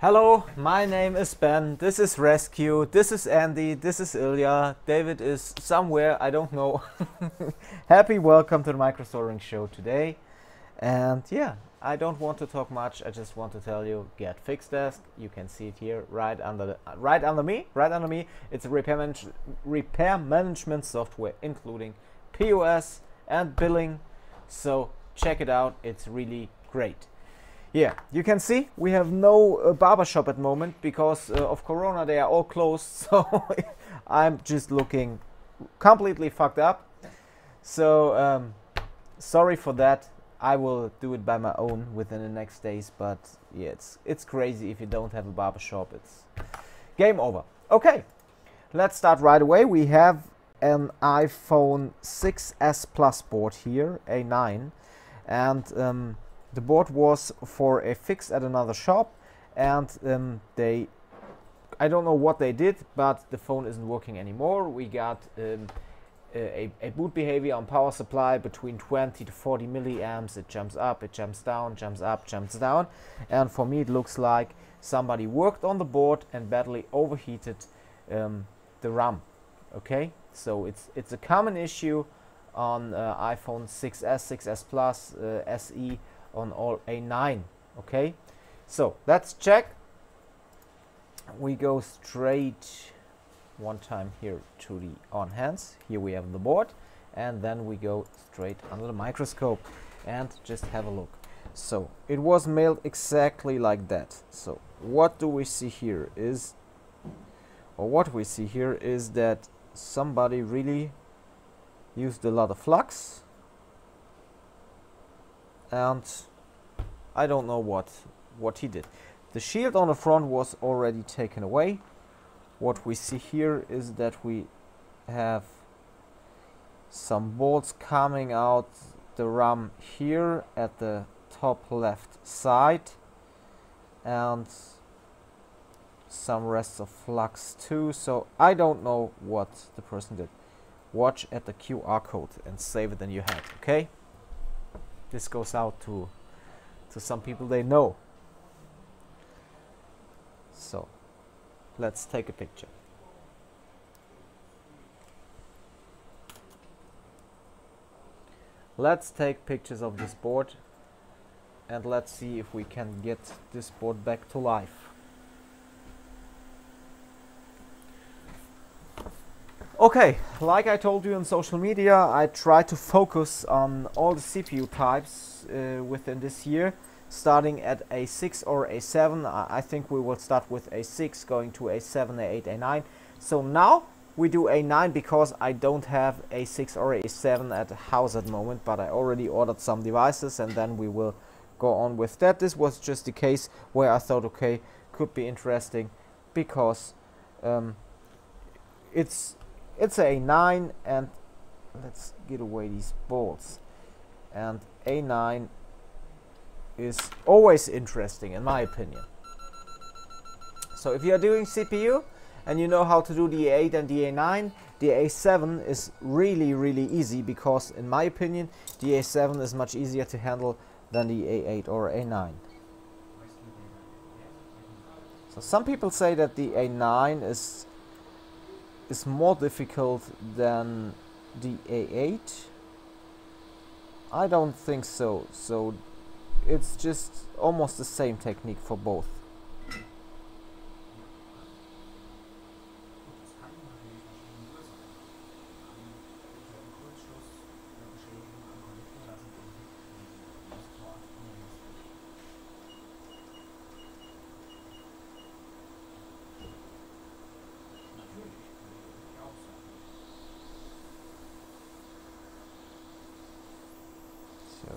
Hello, my name is Ben, this is Rescue, this is Andy, this is Ilya, David is somewhere, I don't know. Happy welcome to the microstoring show today. And yeah, I don't want to talk much, I just want to tell you, get fixed desk. You can see it here right under me. It's a repair management software including POS and billing. So check it out, it's really great. Yeah, you can see we have no barber shop at the moment because of Corona. They are all closed, so I'm just looking completely fucked up. So sorry for that. I will do it by my own within the next days. But yeah, it's crazy if you don't have a barber shop. It's game over. Okay, let's start right away. We have an iPhone 6s Plus board here, A9, and the board was for a fix at another shop, and I don't know what they did, but the phone isn't working anymore. We got a boot behavior on power supply between 20 to 40 milliamps. It jumps up, it jumps down, jumps up, jumps down, and for me it looks like somebody worked on the board and badly overheated the RAM. Okay, so it's a common issue on iPhone 6s, 6s Plus, SE, on all A9. Okay, so let's check. We go straight one time here to the on hands. Here we have the board, and then we go straight under the microscope and just have a look. So it was mailed exactly like that. So what do we see here is, that somebody really used a lot of flux, and I don't know what he did. The shield on the front was already taken away. What we see here is that we have some bolts coming out the RAM here at the top left side, and some rests of flux too. So I don't know what the person did. Watch at the QR code and save it in your head, okay? This goes out to some people they know. So let's take a picture. Let's take pictures of this board and let's see if we can get this board back to life. Okay, like I told you on social media, I try to focus on all the CPU types within this year, starting at A6 or A7. I think we will start with A6, going to A7, A8, A9. So now we do A9 because I don't have A6 or A7 at the house at the moment, but I already ordered some devices and then we will go on with that. This was just the case where I thought, okay, could be interesting because it's A9, and let's get away these bolts. And A9 is always interesting in my opinion. So if you are doing CPU and you know how to do the A8 and the A9, the A7 is really easy, because in my opinion the A7 is much easier to handle than the A8 or A9. So some people say that the A9 is more difficult than the A8. I don't think so. So it's just almost the same technique for both.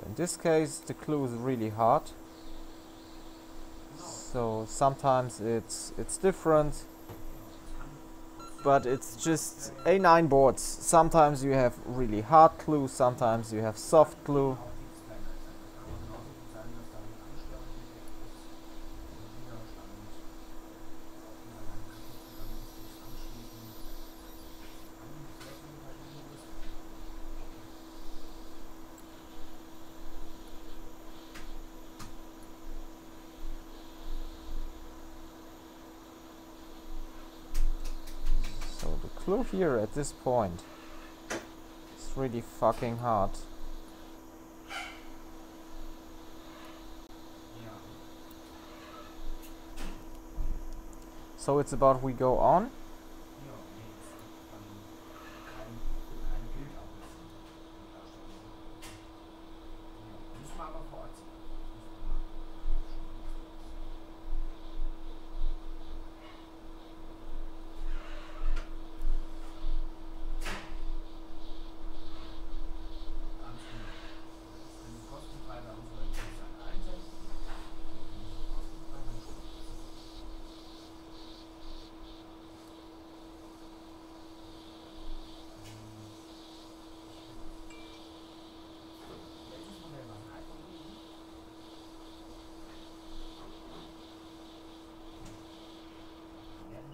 In this case the glue is really hard, so sometimes it's different, but it's just A9 boards. Sometimes you have really hard glue, sometimes you have soft glue. clue here at this point. It's really fucking hard. So it's about we go on.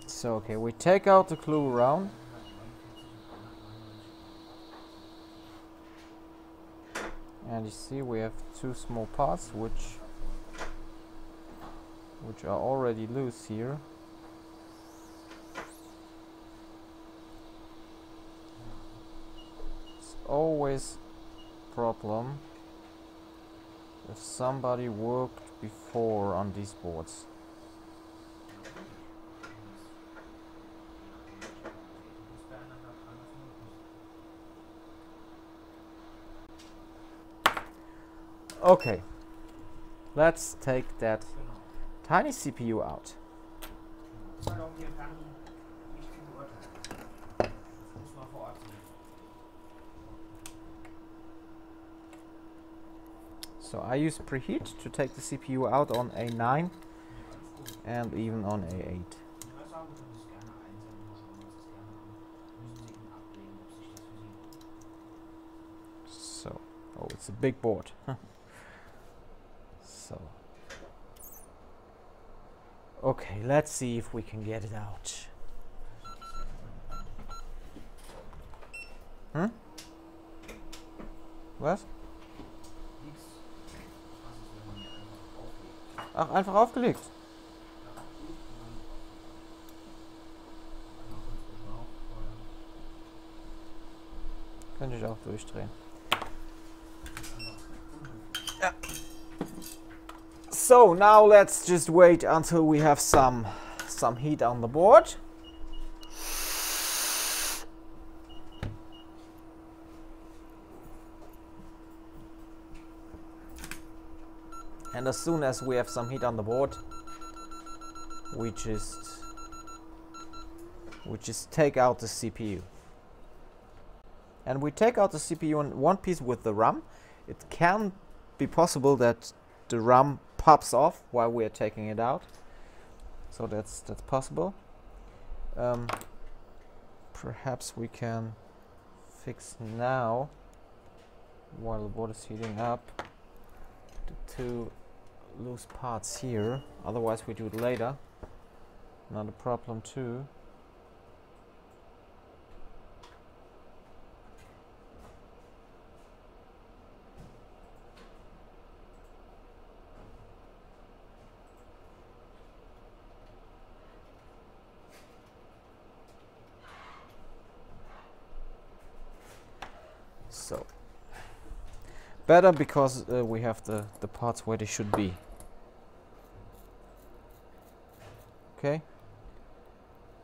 So okay, we take out the clue around. And you see we have two small parts which are already loose here. It's always a problem if somebody worked before on these boards. Okay, let's take that tiny CPU out. So I use preheat to take the CPU out on A9 and even on A8. So, oh, it's a big board. So, okay, let's see if we can get it out. Was? Ach, einfach aufgelegt. Könnte ich auch durchdrehen. Ja. So now let's just wait until we have some heat on the board. And as soon as we have some heat on the board, we just take out the CPU. And we take out the CPU in one piece with the RAM. It can be possible that the RAM pops off while we are taking it out. So that's possible. Perhaps we can fix now, while the board is heating up, the two loose parts here. Otherwise we do it later. Not a problem too. So better because we have the parts where they should be. Okay,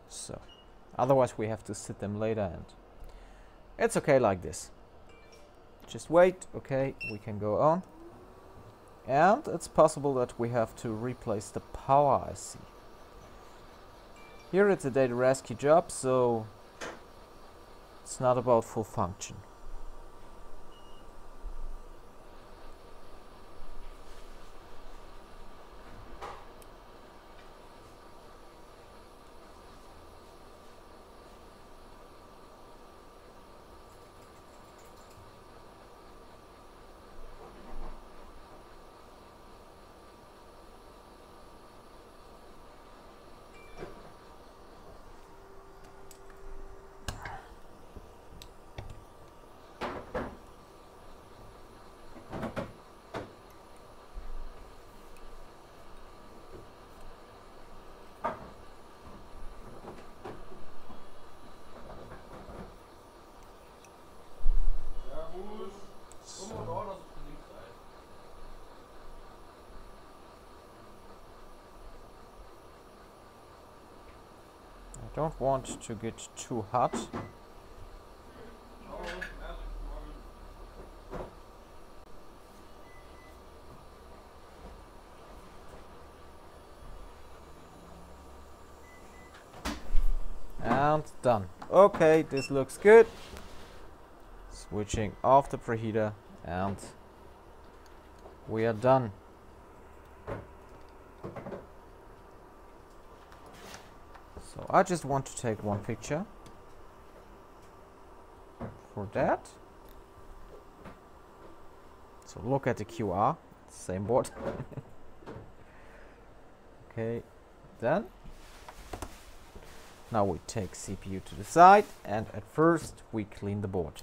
so otherwise we have to sit them later, and it's okay like this. Just wait. Okay, we can go on. And it's possible that we have to replace the power IC. Here it's a data rescue job, so it's not about full function. Don't want to get too hot. And done. Okay, this looks good. Switching off the preheater and we are done. So I just want to take one picture for that. So look at the QR, same board. Okay, done. Now we take CPU to the side and at first we clean the board.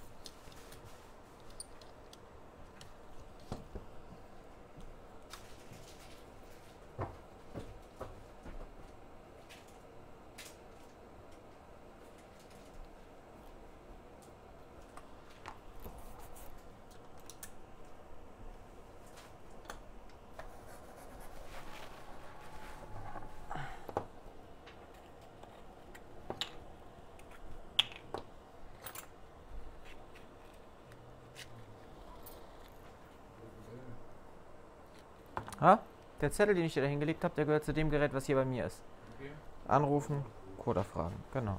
Ah, der Zettel, den ich dir da hingelegt habe, der gehört zu dem Gerät, was hier bei mir ist. Okay. Anrufen, Code erfragen, genau.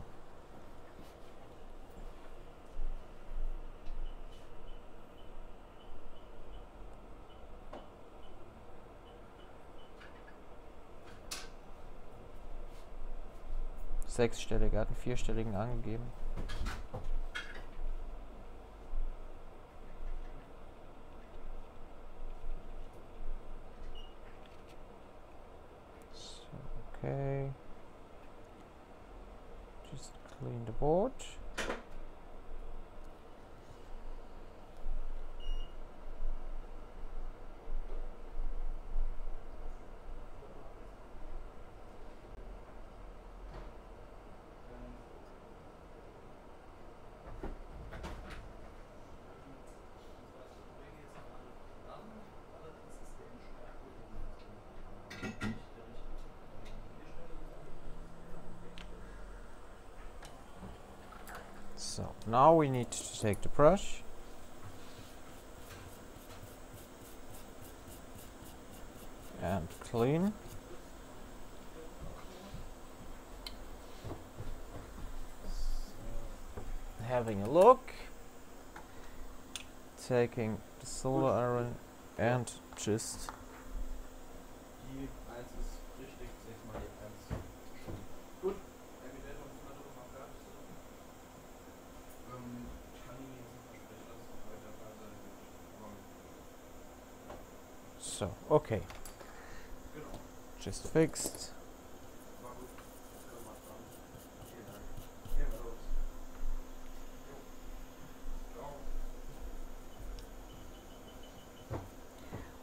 Sechsstellig, er hat einen vierstelligen angegeben. Okay, just clean the board. So now we need to take the brush and clean. Having a look, taking the solar iron and just so, okay, just fixed.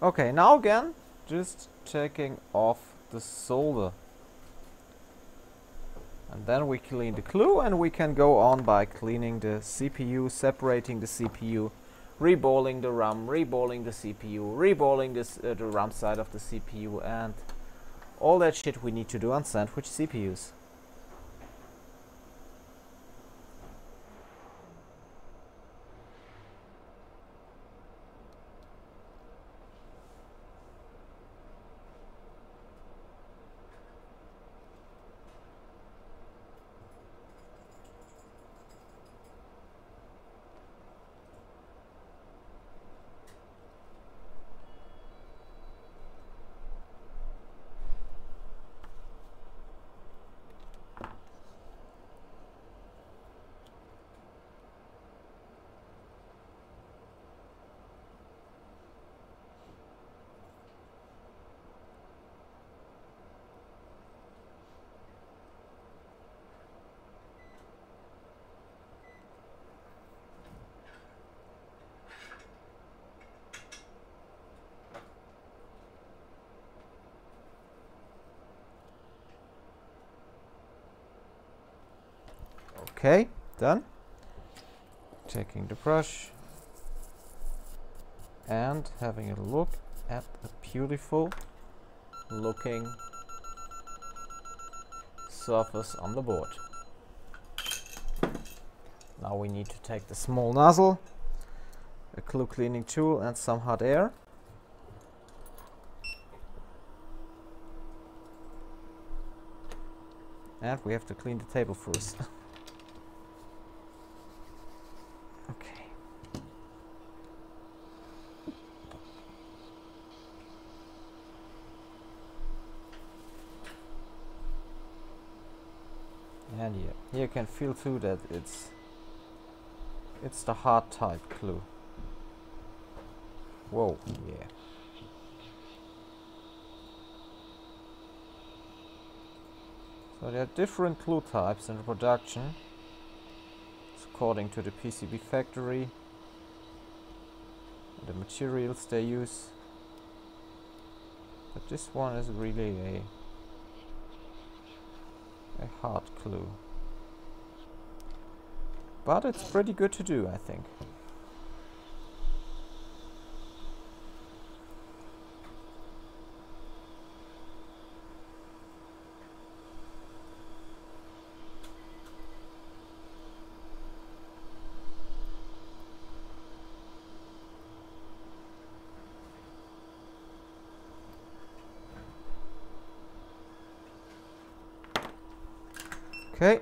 Okay, now again, just taking off the solder. And then we clean the glue and we can go on by cleaning the CPU, separating the CPU, reballing the RAM, reballing the CPU, reballing this, the RAM side of the CPU, and all that shit we need to do on sandwich CPUs. Okay, done. Taking the brush and having a look at a beautiful looking surface on the board. Now we need to take the small nozzle, a glue cleaning tool and some hot air. And we have to clean the table first. Okay. And yeah, you can feel too that it's the hard type glue. Whoa, yeah. So there are different glue types in production. It's according to the PCB factory, the materials they use. But this one is really a hard glue. But it's pretty good to do, I think. Okay.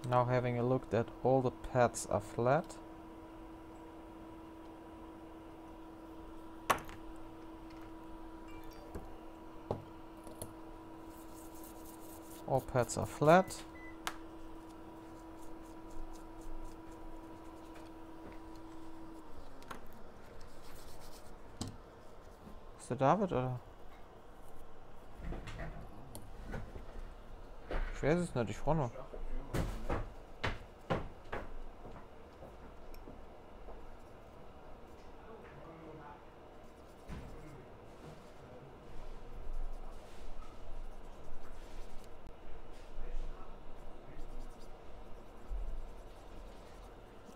Now having a look that all the pads are flat. All pads are flat. Ist der David oder? Ich weiß es nicht, ich frage nur.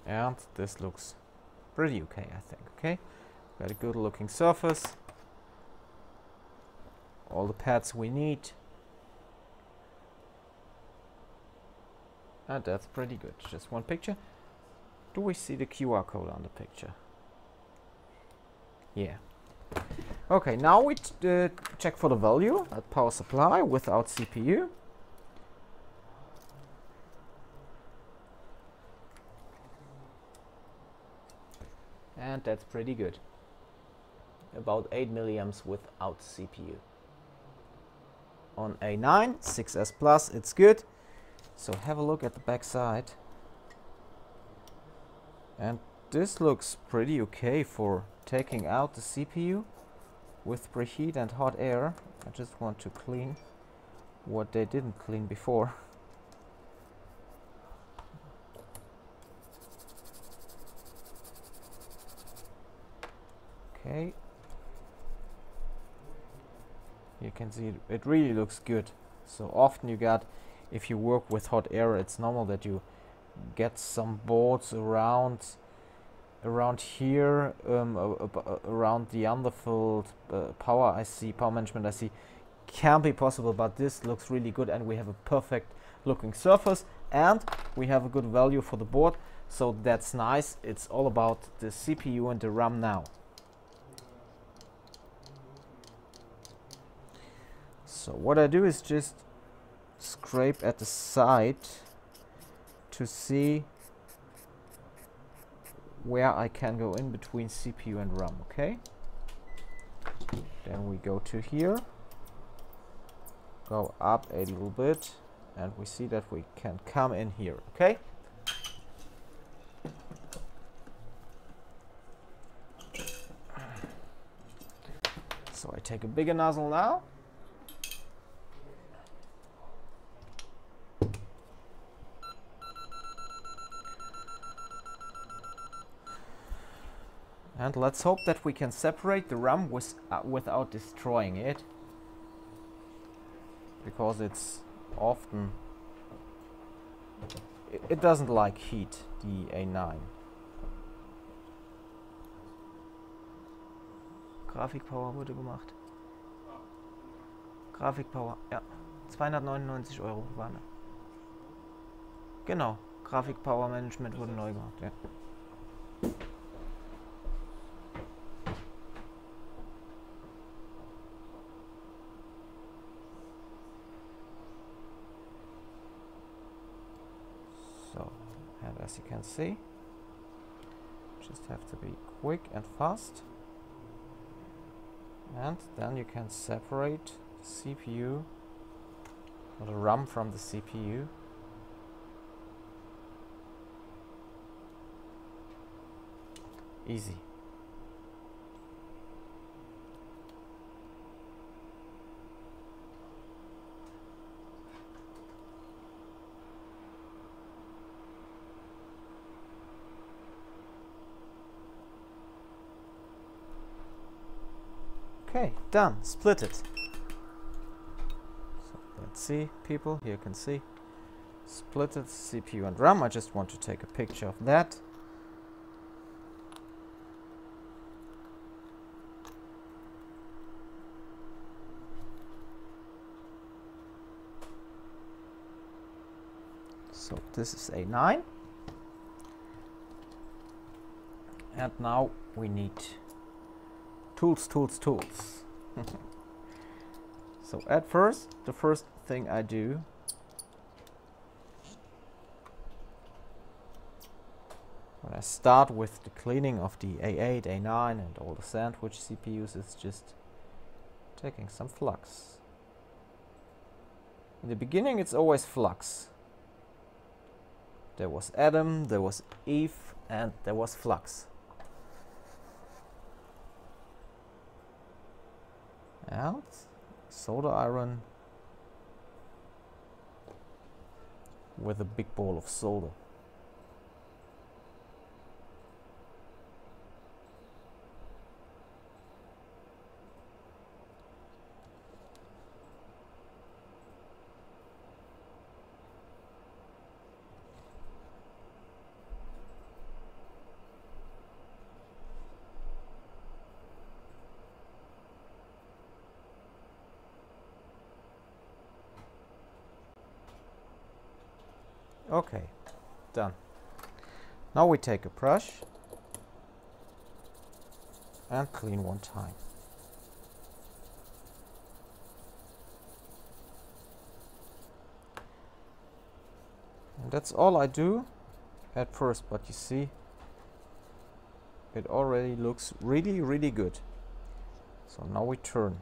And this looks pretty okay, I think. Okay, got a good looking surface. All the pads we need. And that's pretty good. Just one picture. Do we see the QR code on the picture? Yeah. Okay, now we check for the value at power supply without CPU. And that's pretty good. About 8 milliamps without CPU. On A9, 6S Plus, it's good. So have a look at the back side. And this looks pretty okay for taking out the CPU with preheat and hot air. I just want to clean what they didn't clean before. Okay. You can see it really looks good. So often you got, if you work with hot air, it's normal that you get some boards around here, around the underfilled power IC, power management IC. Can be possible, but this looks really good, and we have a perfect looking surface, and we have a good value for the board, so that's nice. It's all about the CPU and the RAM now. So what I do is just scrape at the side to see where I can go in between CPU and RAM, okay? Then we go to here, go up a little bit, and we see that we can come in here, okay? So I take a bigger nozzle now. And let's hope that we can separate the RAM without destroying it, because it's often, it doesn't like heat, the A9. Grafikpower wurde gemacht. Grafikpower, ja. 299 Euro waren. Genau, Grafikpower Management wurde neu gemacht, ja. So, and as you can see, just have to be quick and fast. And then you can separate the CPU or the RAM from the CPU. Easy. Okay, done. Split it. So let's see, people. Here you can see. Split it, CPU and RAM. I just want to take a picture of that. So this is A9. And now we need tools. So at first, the first thing I do, when I start with the cleaning of the A8, A9 and all the sandwich CPUs, is just taking some flux. In the beginning it's always flux. There was Adam, there was Eve, and there was flux. And solder iron with a big ball of solder. Okay, done. Now we take a brush and clean one time. And that's all I do at first, but you see, it already looks really good. So now we turn.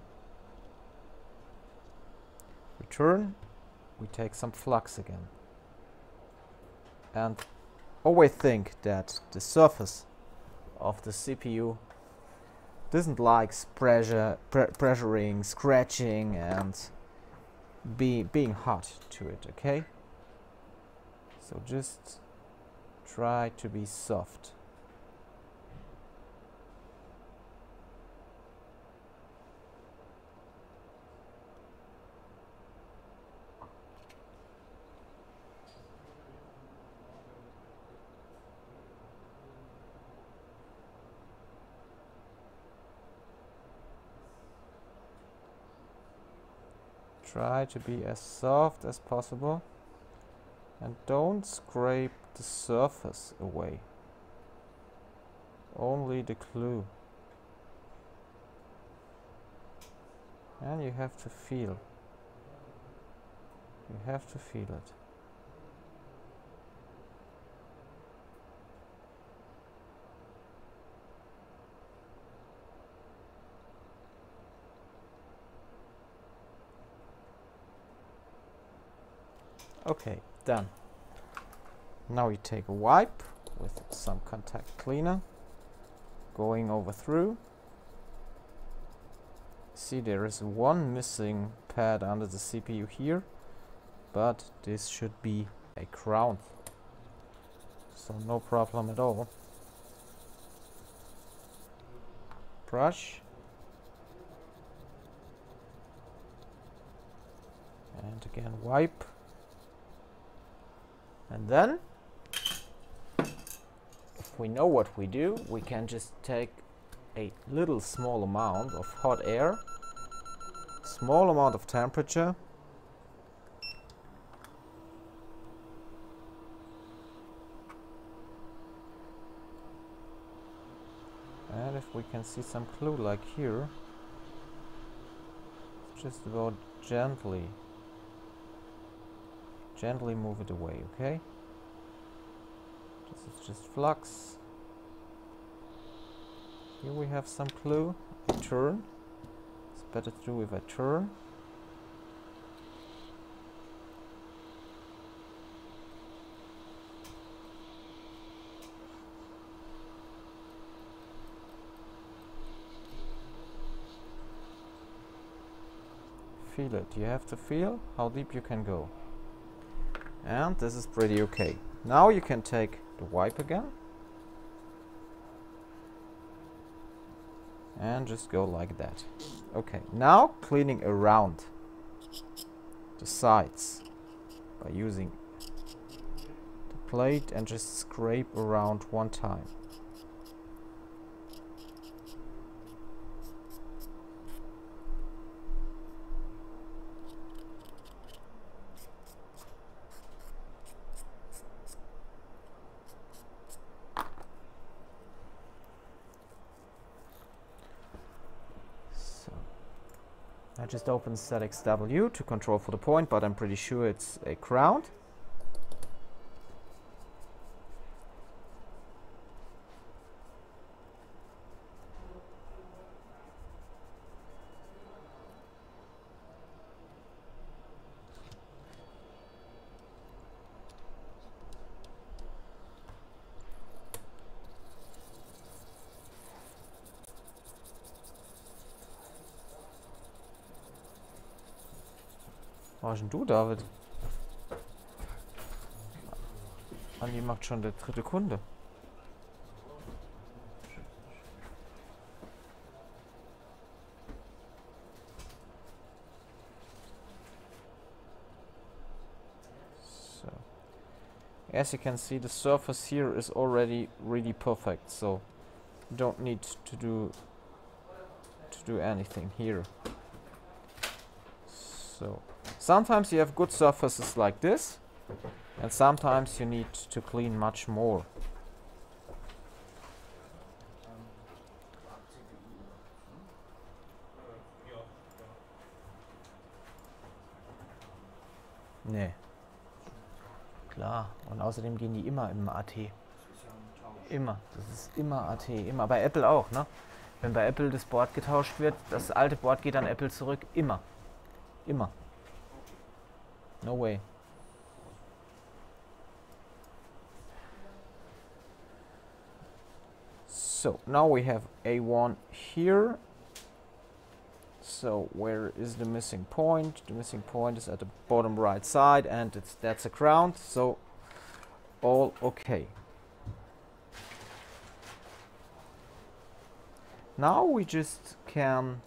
We take some flux again. And always think that the surface of the CPU doesn't like pressuring, scratching and being hot to it, okay? So just try to be soft. Try to be as soft as possible and don't scrape the surface away. Only the glue. And you have to feel. You have to feel it. Okay, done. Now you take a wipe with some contact cleaner, going over through. See, there is one missing pad under the CPU here, but this should be a crown, so no problem at all. Brush. And again wipe. And then, if we know what we do, we can just take a little small amount of hot air Small amount of temperature. And if we can see some clue like here, just about gently move it away, okay? This is just flux. Here we have some clue. I turn. It's better to do if I turn. Feel it. You have to feel how deep you can go. And this is pretty okay. Now you can take the wipe again and just go like that. Okay, now cleaning around the sides by using the plate and just scrape around one time. I just opened ZXW to control for the point, but I'm pretty sure it's a ground. Was warst denn du, David? Andi macht schon der dritte Kunde. So, as you can see, the surface here is already really perfect, so you don't need to do anything here. So sometimes you have good surfaces like this, and sometimes you need to clean much more. Nee. Klar. Und außerdem gehen die immer im AT. Immer. Das ist immer AT. Immer. Bei Apple auch, ne? Wenn bei Apple das Board getauscht wird, das alte Board geht an Apple zurück. Immer. Immer. No way. So now we have A1 here. So where is the missing point? The missing point is at the bottom right side, and that's a ground. So all okay. Now we just can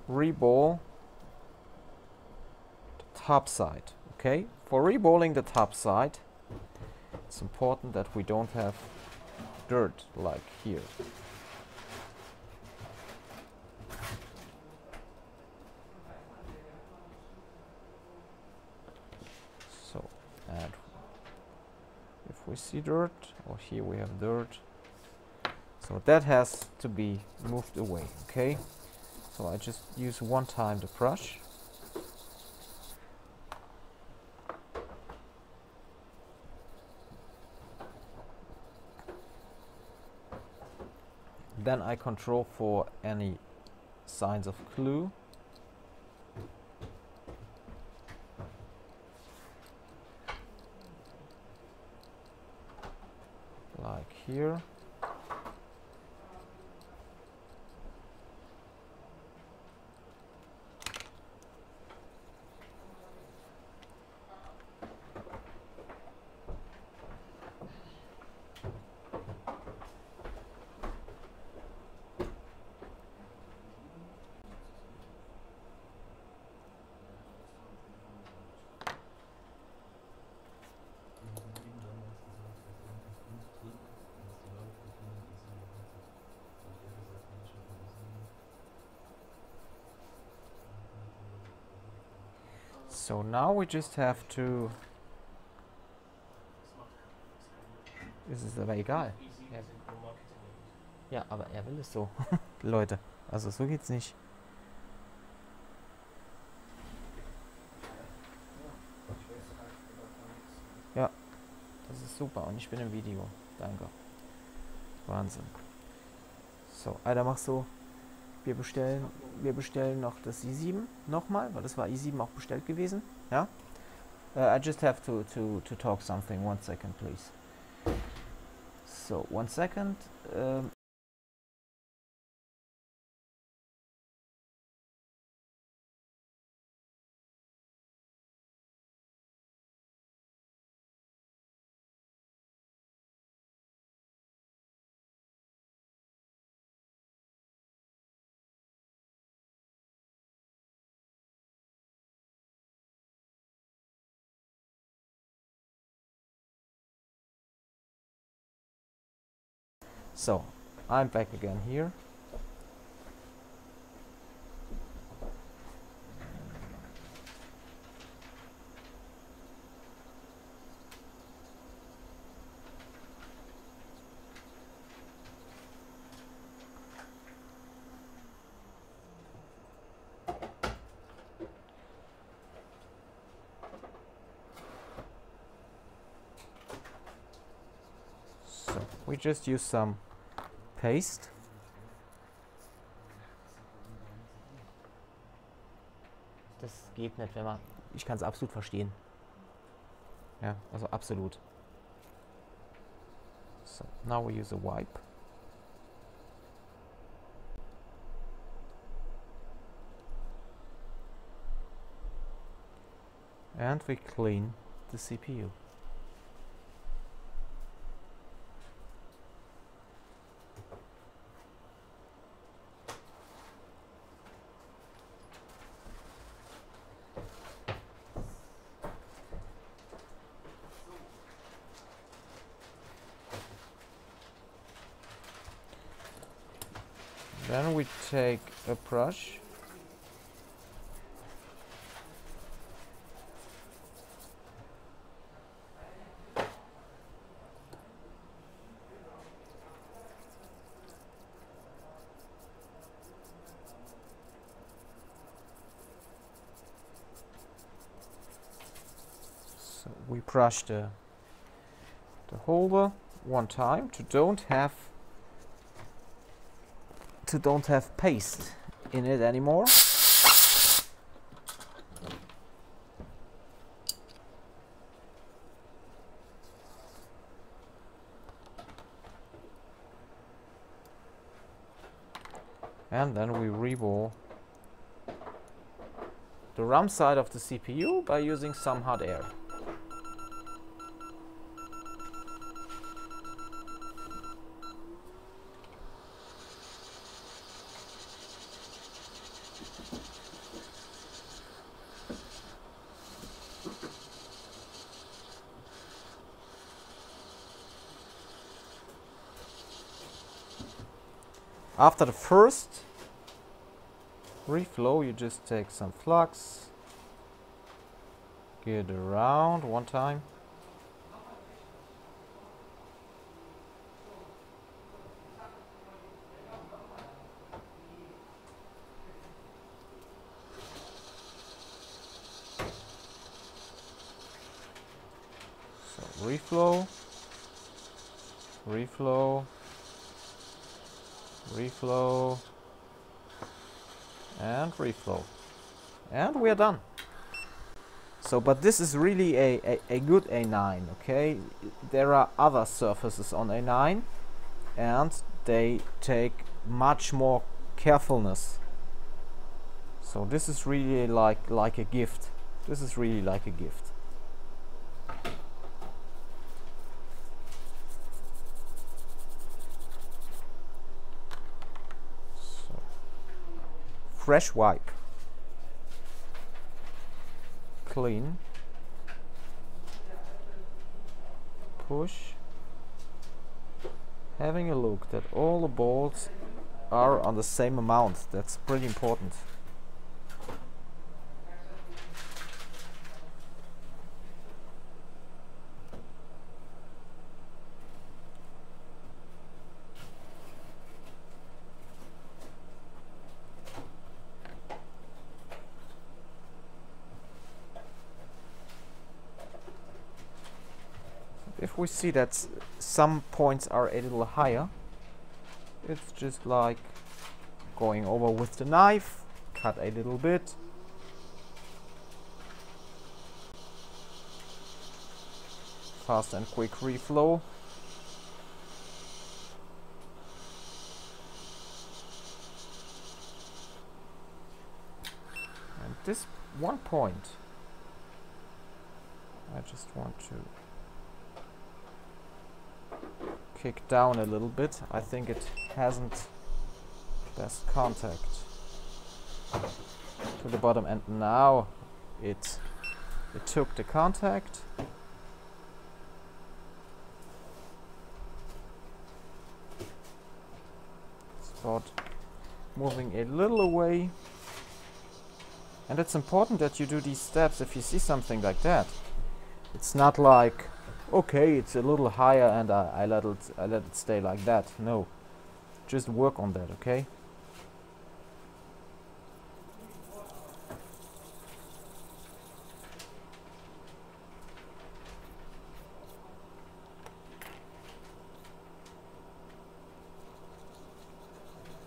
reball the top side. Okay, for reballing the top side, it's important that we don't have dirt like here. So, and if we see dirt, or here we have dirt, so that has to be moved away, okay? So I just use one time the brush. Then I control for any signs of glue. Like here. So now we just have to... Es ist aber egal. Ja, aber er will es so. Leute, also so geht's nicht. Ja, das ist super und ich bin im Video. Danke. Wahnsinn. So, Alter, mach so. Wir bestellen noch das i7 nochmal, weil das war i7 auch bestellt gewesen. Ja? I just have to talk something. 1 second, please. So, 1 second. So, I'm back again here. So, we just use some paste. Das geht nicht, wenn man... Ich kann es absolut verstehen. Ja, also absolut. So, now we use a wipe. And we clean the CPU. Then we take a brush so we brush the holder 1 time to don't have paste in it anymore. And then we rebore the RAM side of the CPU by using some hot air. After the first reflow, you just take some flux, get around 1 time, so reflow, reflow, reflow, and reflow, and we are done. So, but this is really a good A9, okay? There are other surfaces on A9 and they take much more carefulness. So this is really like a gift. This is really like a gift. Fresh wipe, clean, push, having a look that all the bolts are on the same amount. That's pretty important. if we see that some points are a little higher, it's just like going over with the knife, cut a little bit. Fast and quick reflow. And this one point, I just want to kick down a little bit. I think it hasn't best contact to the bottom, and now it took the contact. Start moving a little away, and it's important that you do these steps if you see something like that. It's not like, okay, it's a little higher and I let it stay like that. No, just work on that, okay?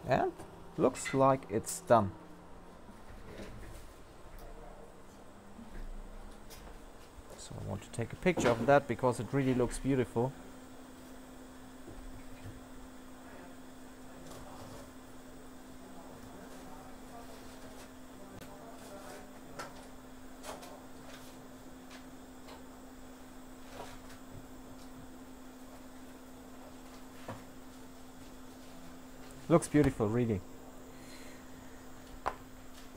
And looks like it's done. So I want to take a picture of that because it really looks beautiful. Looks beautiful, really.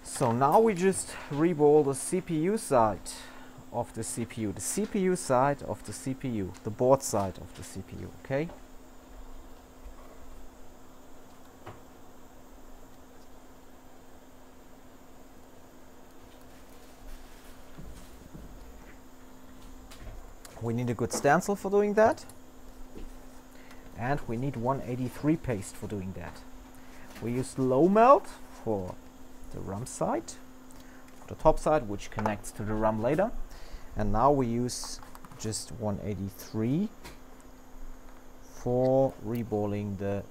So now we just reball the CPU side of the CPU, the CPU side of the CPU, the board side of the CPU, okay? We need a good stencil for doing that. And we need 183 paste for doing that. We use low melt for the RAM side, for the top side, which connects to the RAM later. And now we use just 183 for reballing the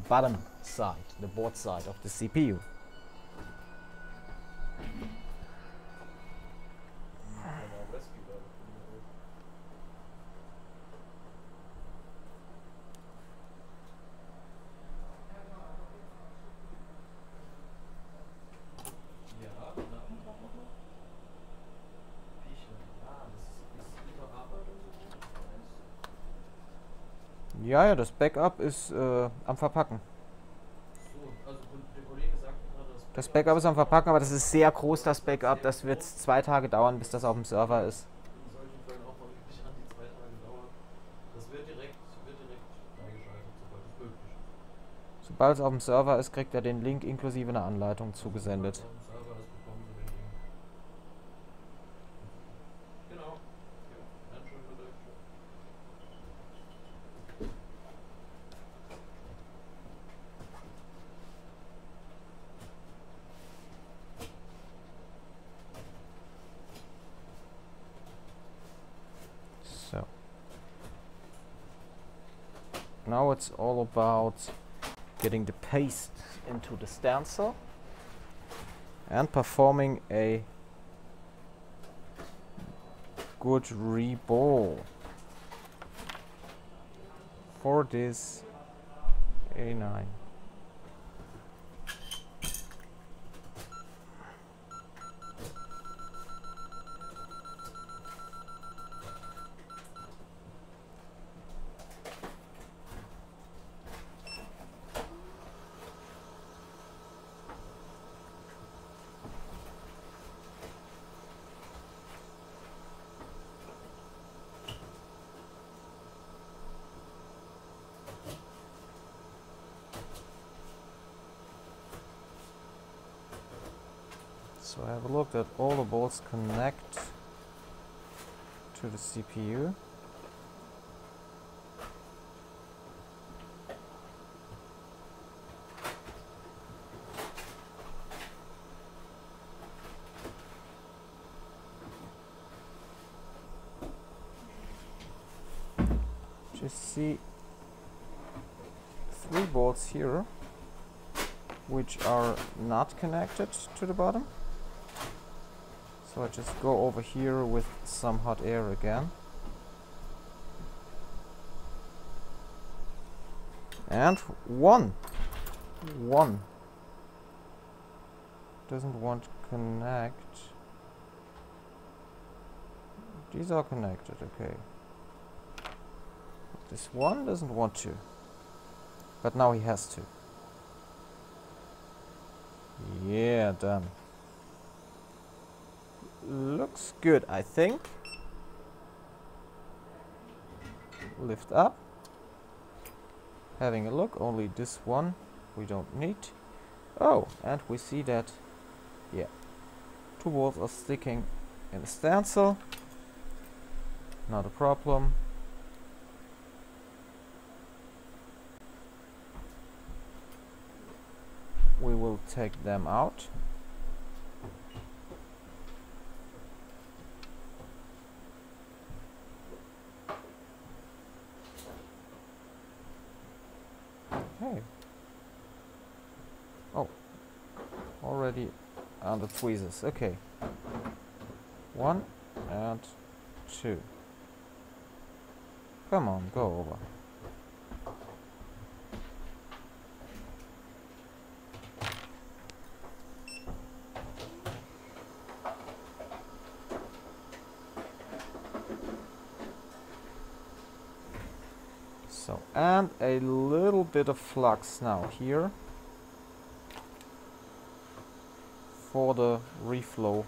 bottom side, the board side of the CPU. Ja, ja, das Backup ist am Verpacken. Das Backup ist am Verpacken, aber das ist sehr groß, das Backup. Das wird 2 Tage dauern, bis das auf dem Server ist. In solchen Fällen auch mal wirklich an die 2 Tage dauert. Das wird direkt freigeschaltet, sobald es möglich ist. Sobald es auf dem Server ist, kriegt er den Link inklusive einer Anleitung zugesendet. Sobald es auf dem Server ist, bekommen Sie den Link. Genau. Ja, dann schon wieder. So now it's all about getting the paste into the stencil and performing a good reball for this A9. So I have a look that all the bolts connect to the CPU. see 3 bolts here which are not connected to the bottom. So I just go over here with some hot air again. And one doesn't want to connect. These are connected, okay. This one doesn't want to, but now he has to. Yeah, done. Looks good, I think. Lift up. Having a look, only this one we don't need. Oh, and we see that, yeah, 2 bolts are sticking in the stencil. Not a problem. We will take them out. Okay. Oh, already on the tweezers. Okay. 1 and 2. Come on, go over. So, and a little bit of flux now here for the reflow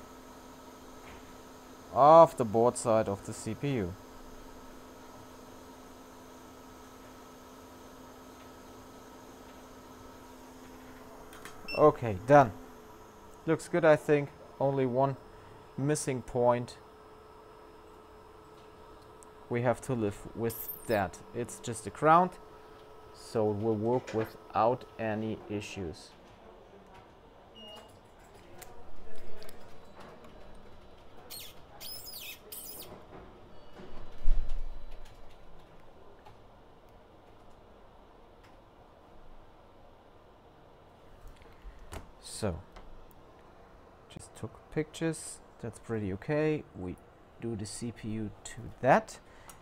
of the board side of the CPU. Okay, done. Looks good, I think. Only one missing point. We have to live with that. It's just a ground, so it will work without any issues. So, just took pictures. That's pretty okay. We do the CPU to that.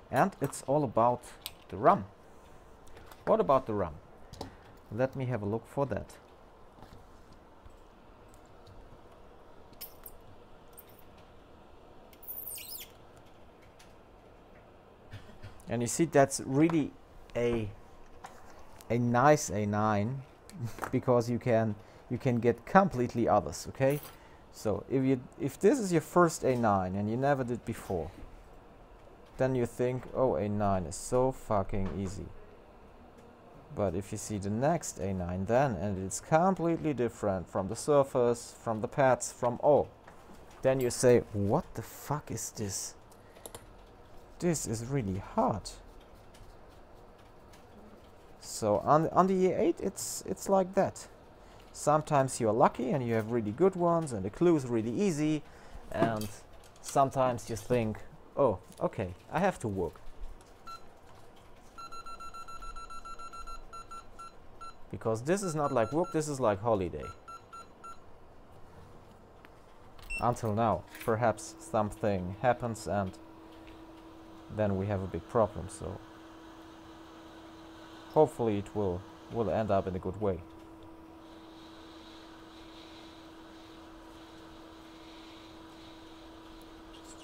And it's all about the RAM. What about the RAM? Let me have a look for that. And you see, that's really a nice A9 because you can get completely others, okay? So if this is your first A9 and you never did before, then you think, oh, A9 is so fucking easy. But if you see the next A9 then, and it's completely different from the surface, from the pads, from all, then you say, what the fuck is this? This is really hard. So on the E8 it's like that. Sometimes you're lucky and you have really good ones and the clue is really easy, and sometimes you think, oh, okay, I have to work. Because this is not like work, this is like holiday. Until now. Perhaps something happens and then we have a big problem, so hopefully it will end up in a good way.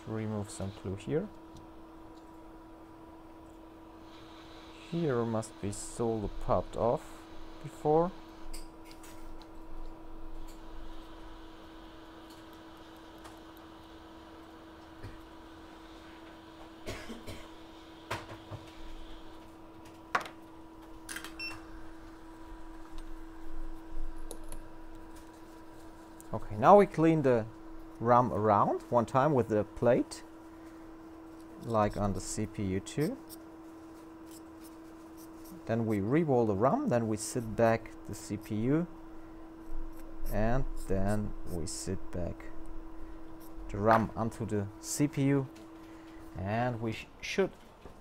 Remove some glue here. Here must be solder popped off before. Okay, now we clean the RAM around one time with the plate, like on the CPU too. Then we re-roll the RAM, then we sit back the CPU, and then we sit back the RAM onto the CPU, and we should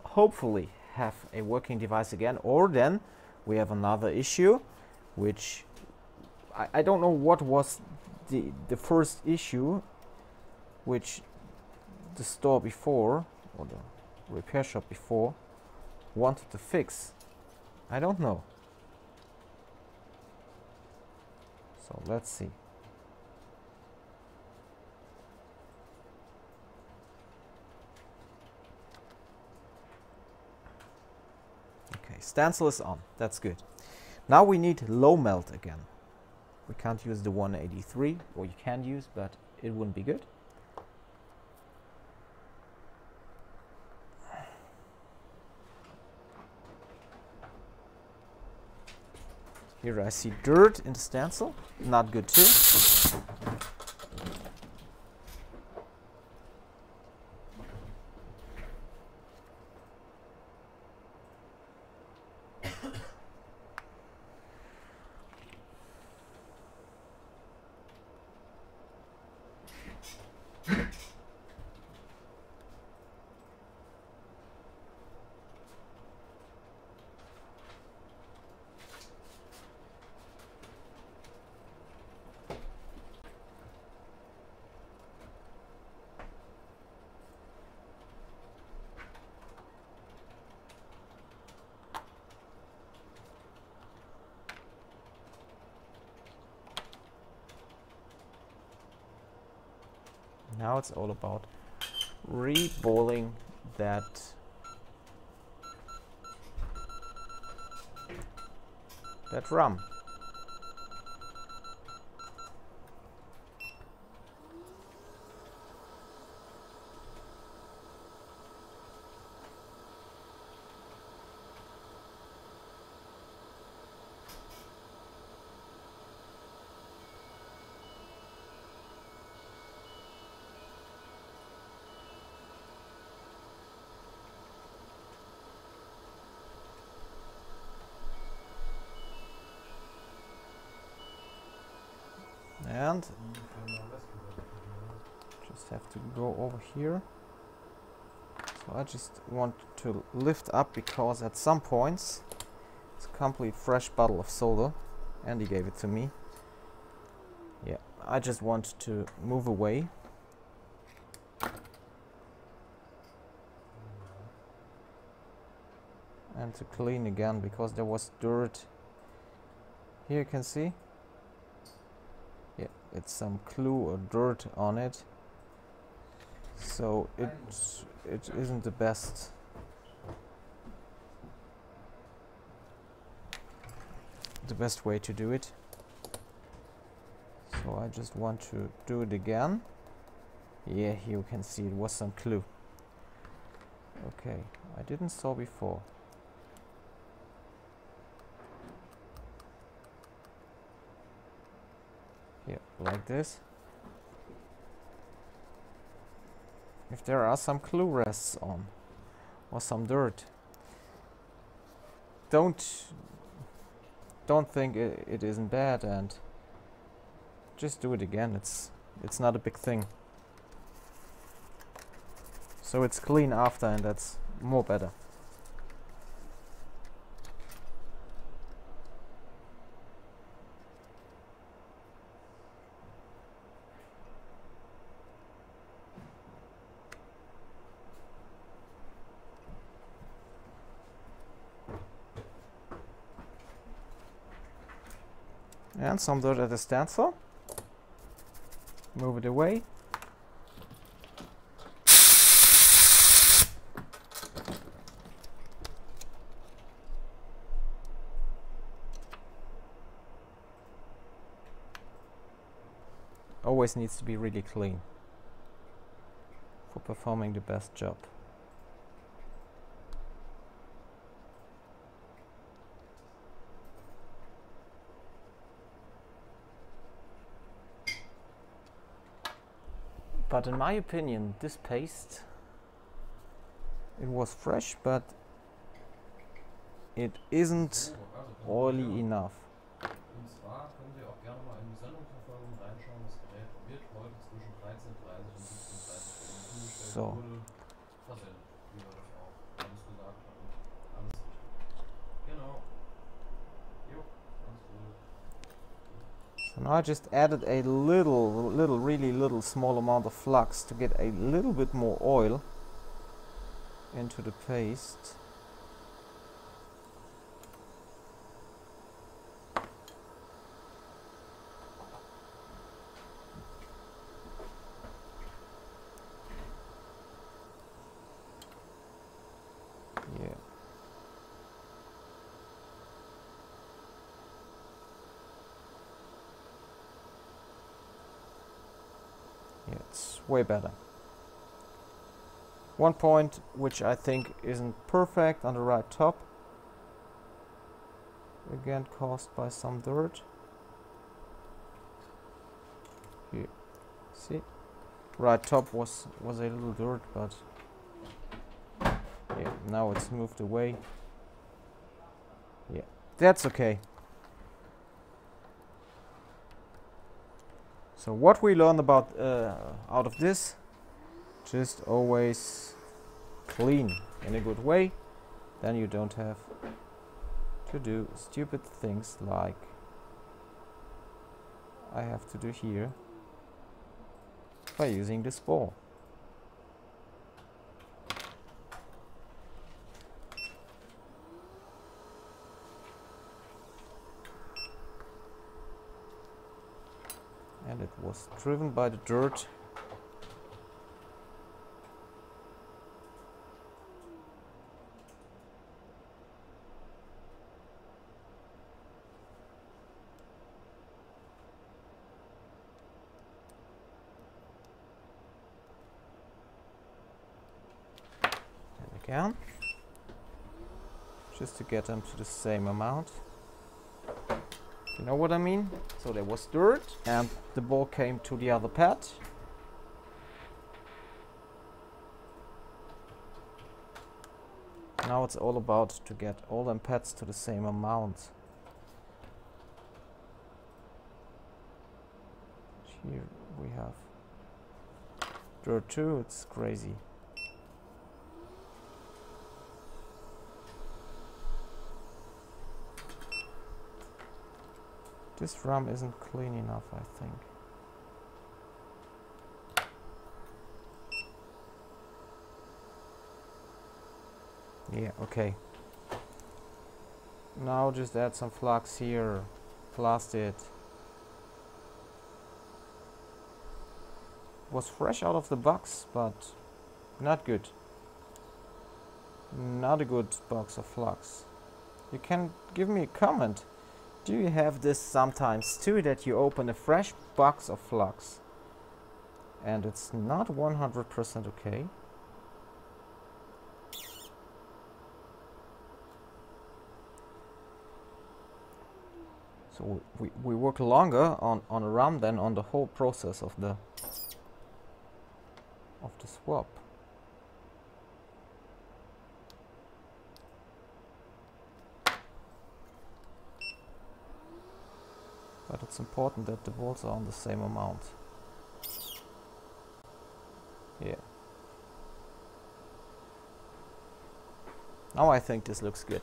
hopefully have a working device again, or then we have another issue, which I don't know what was the first issue which the store before, or the repair shop before, wanted to fix. I don't know. So let's see. Okay, stencil is on. That's good. Now we need low melt again. We can't use the 183, or you can use, but it wouldn't be good. Here I see dirt in the stencil. Not good too. Now it's all about re-balling that rum. And just have to go over here. So I just want to lift up, because at some points it's a complete fresh bottle of solder. Andy gave it to me. Yeah, I just want to move away. And to clean again, because there was dirt. Here you can see. Yeah, it's some glue or dirt on it. So it isn't the best. The best way to do it. So I just want to do it again. Yeah, here you can see it was some glue. Okay, I didn't saw before. Yeah, like this. If there are some glue rests on, or some dirt, don't think it isn't bad, and just do it again. It's not a big thing. So it's clean after, and that's more better. And some dirt at the stencil. Move it away. Always needs to be really clean for performing the best job. But in my opinion, this paste, it was fresh, but it isn't oily enough. Und zwar können Sie auch gerne mal in die Sendungsverfolgung reinschauen. Das Gerät wird heute zwischen 13:30 und 17:30 zugestellt, So. wurde versendet, wie wir das auch alles gesagt haben. So now I just added a really little small amount of flux to get a little bit more oil into the paste. Yeah. Yeah, it's way better. One point which I think isn't perfect on the right top, again caused by some dirt. Here, see, right top was a little dirt, but yeah, now it's moved away. Yeah, that's okay. So what we learned about out of this, just always clean in a good way, then you don't have to do stupid things like I have to do here by using this ball. And it was driven by the dirt. And again, just to get them to the same amount. You know what I mean? So there was dirt and the ball came to the other pad. Now it's all about to get all them pads to the same amount. Here we have dirt too, it's crazy. This drum isn't clean enough, I think. Yeah, okay. Now just add some flux here. Blast it. Was fresh out of the box, but not good. Not a good box of flux. You can give me a comment. Do you have this sometimes too, that you open a fresh box of flux and it's not 100% okay? So we work longer on a RAM than on the whole process of the swap. But it's important that the bolts are on the same amount. Yeah. Now I think this looks good.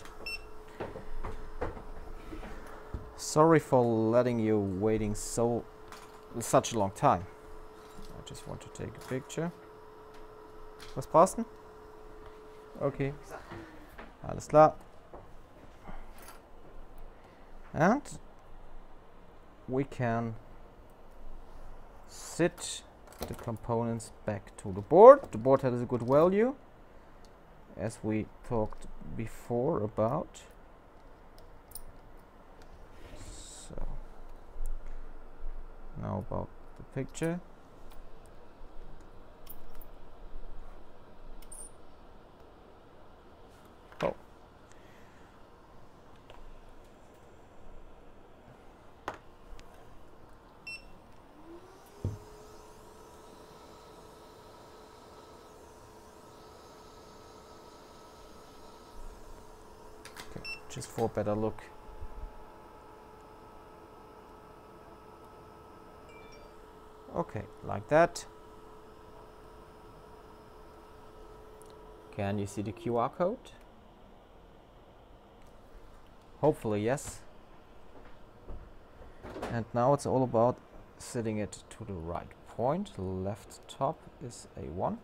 Sorry for letting you waiting such a long time. I just want to take a picture. Was passen? Okay. Alles klar. And we can sit the components back to the board. The board has a good value, as we talked before about. So now about the picture. Oh. Just for a better look. Okay, like that. Can you see the QR code? Hopefully, yes. And now it's all about setting it to the right point. Left top is a 1.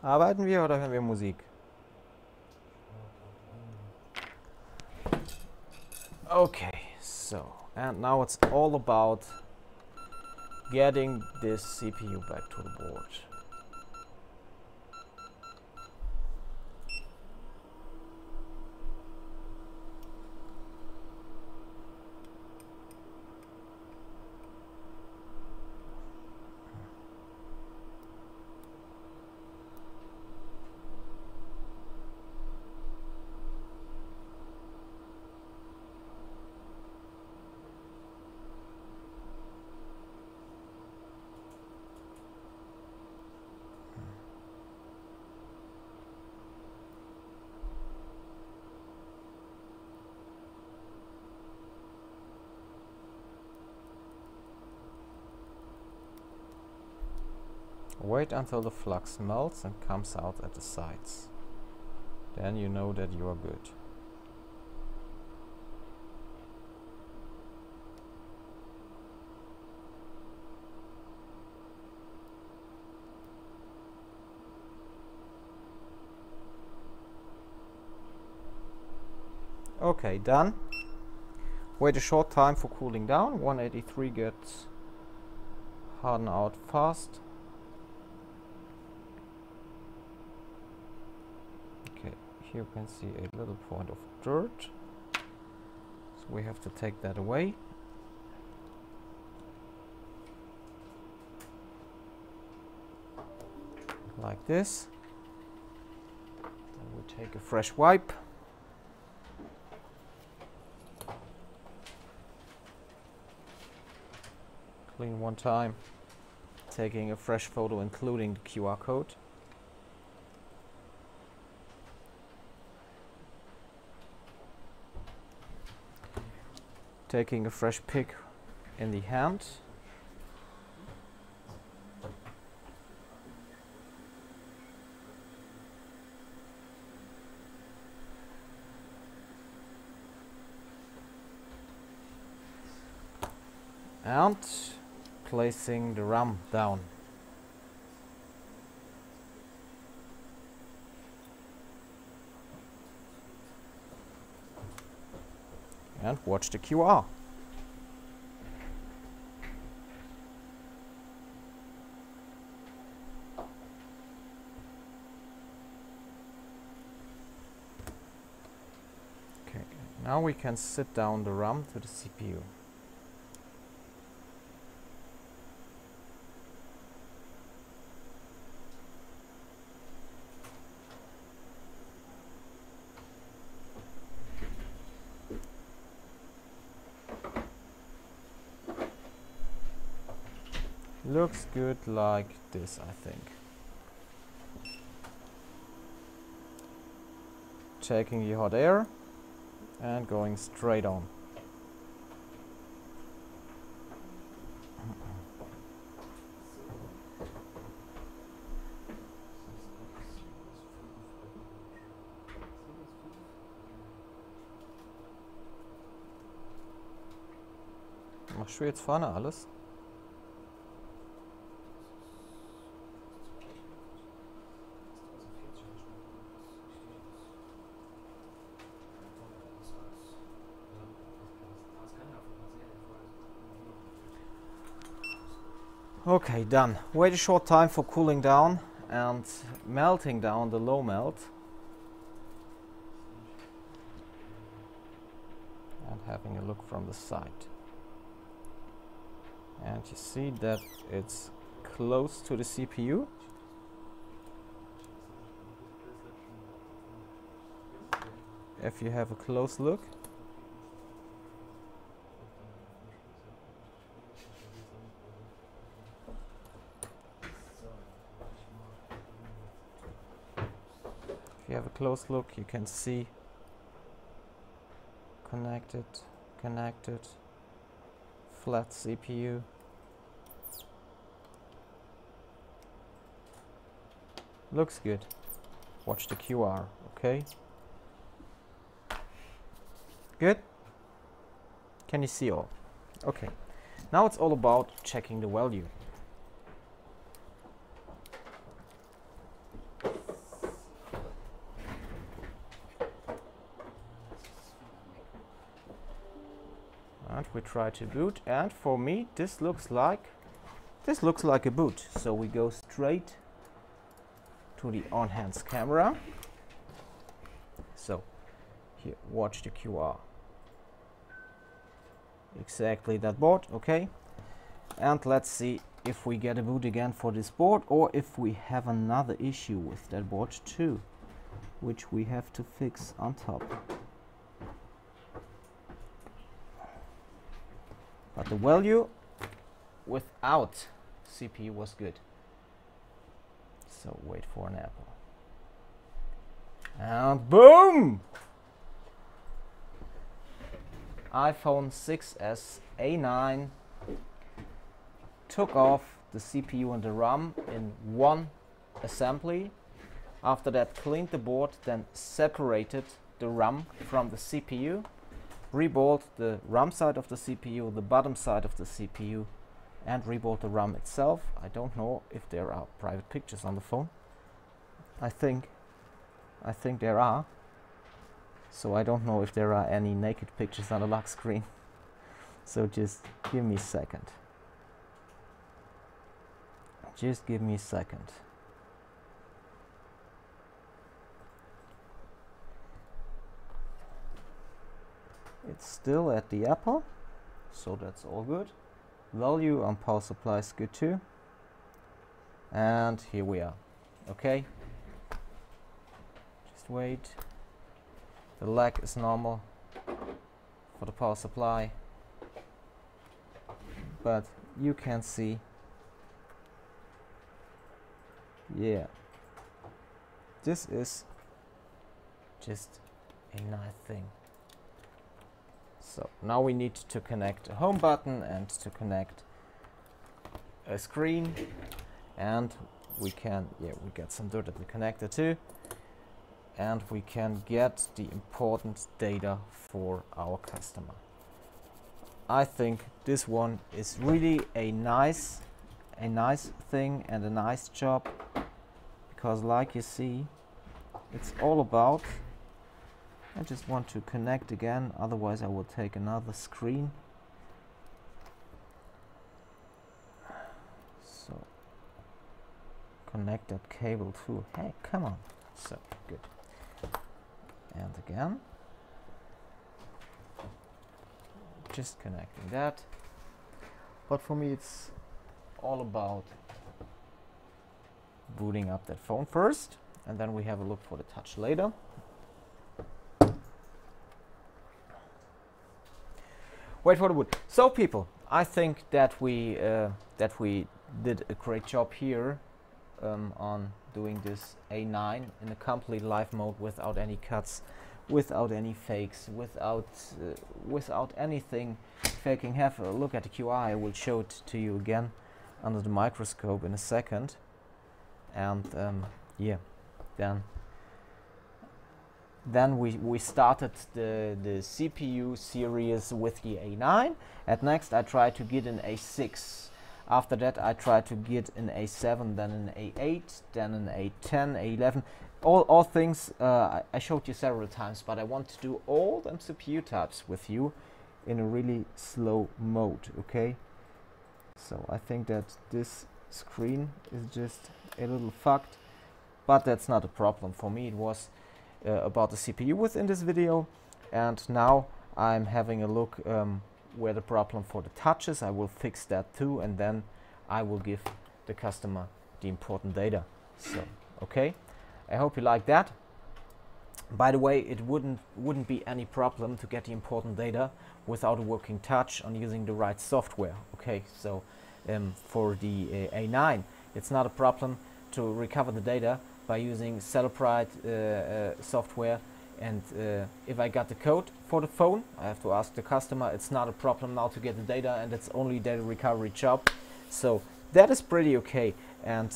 Arbeiten wir oder hören wir Musik? Okay, so, and now it's all about getting this CPU back to the board. Wait until the flux melts and comes out at the sides. Then you know that you are good. Okay, done. Wait a short time for cooling down. 183 gets hardened out fast. Here you can see a little point of dirt, so we have to take that away. Like this. Then we take a fresh wipe. Clean one time. Taking a fresh photo including the QR code. Taking a fresh pick in the hand. And placing the RAM down. And watch the QR. Okay, now we can sit down the RAM to the CPU. Looks good like this, I think. Taking the hot air and going straight on. Machst du jetzt vorne alles? Okay, done. Wait a short time for cooling down and melting down the low melt. And having a look from the side. And you see that it's close to the CPU. If you have a close look. you have a close look, you can see connected, flat CPU. Looks good. Watch the QR, okay? Good? Can you see all? Okay. Now it's all about checking the value. And we try to boot, and for me this looks like a boot. So we go straight to the on-hands camera. So here, watch the QR. Exactly that board, okay? And let's see if we get a boot again for this board, or if we have another issue with that board too, which we have to fix on top. But the value without CPU was good. So wait for an apple. And boom! iPhone 6s A9 took off the CPU and the RAM in one assembly. After that, cleaned the board, then separated the RAM from the CPU, rebuilt the RAM side of the CPU, the bottom side of the CPU, and rebuilt the RAM itself. I don't know if there are private pictures on the phone. I think there are. So I don't know if there are any naked pictures on the lock screen. So just give me a second. Just give me a second. It's still at the Apple, so that's all good. Value on power supply is good too. And here we are. Okay. Just wait. The lag is normal for the power supply, but you can see, yeah, this is just a nice thing. So now we need to connect a home button and to connect a screen, and we can, yeah, we get some dirt at the connector too, and we can get the important data for our customer. I think this one is really a nice thing and a nice job, because like you see, it's all about, I just want to connect again, otherwise I will take another screen. So connect that cable too. Hey, come on. So good. And again, just connecting that. But for me it's all about booting up that phone first, and then we have a look for the touch later. Wait for the boot. So people, I think that we did a great job here on doing this A9 in a complete live mode, without any cuts, without any fakes, without anything faking. Have a look at the QI. I will show it to you again under the microscope in a second. And yeah, then we started the CPU series with the A9. At next I tried to get an A6. After that I tried to get an A7, then an A8, then an A10, A11. All things I showed you several times, but I want to do all them CPU types with you in a really slow mode, okay? So I think that this screen is just a little fucked, but that's not a problem. For me it was about the CPU within this video, and now I'm having a look where the problem for the touches. I will fix that too, and then I will give the customer the important data. So okay, I hope you like that. By the way, it wouldn't be any problem to get the important data without a working touch on using the right software. Okay, so for the A9 it's not a problem to recover the data, by using Celebrite software. And if I got the code for the phone, I have to ask the customer. It's not a problem now to get the data, and it's only data recovery job. So that is pretty okay. And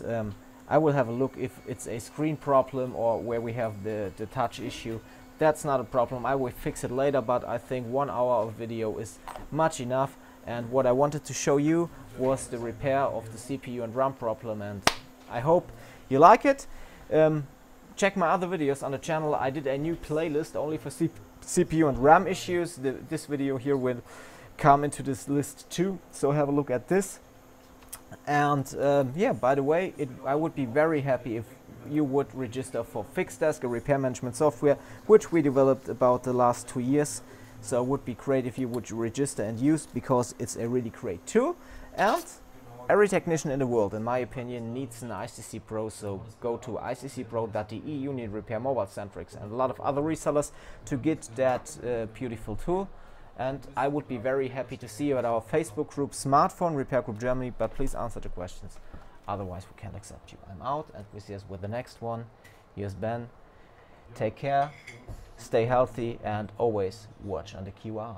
I will have a look if it's a screen problem or where we have the touch issue. That's not a problem. I will fix it later, but I think 1 hour of video is much enough. And what I wanted to show you was the repair of the CPU and RAM problem, and I hope you like it. Check my other videos on the channel. I did a new playlist only for CPU and RAM issues. This video here will come into this list too, so have a look at this. And yeah, by the way, I would be very happy if you would register for FixDesk, a repair management software which we developed about the last 2 years. So it would be great if you would register and use, because it's a really great tool. And every technician in the world, in my opinion, needs an ICC Pro, so go to iccpro.de, you need Repair Mobile Centrics and a lot of other resellers to get that beautiful tool. And I would be very happy to see you at our Facebook group, Smartphone Repair Group Germany, but please answer the questions, otherwise we can't accept you. I'm out, and we see us with the next one. Here's Ben. Take care, stay healthy, and always watch on the QR.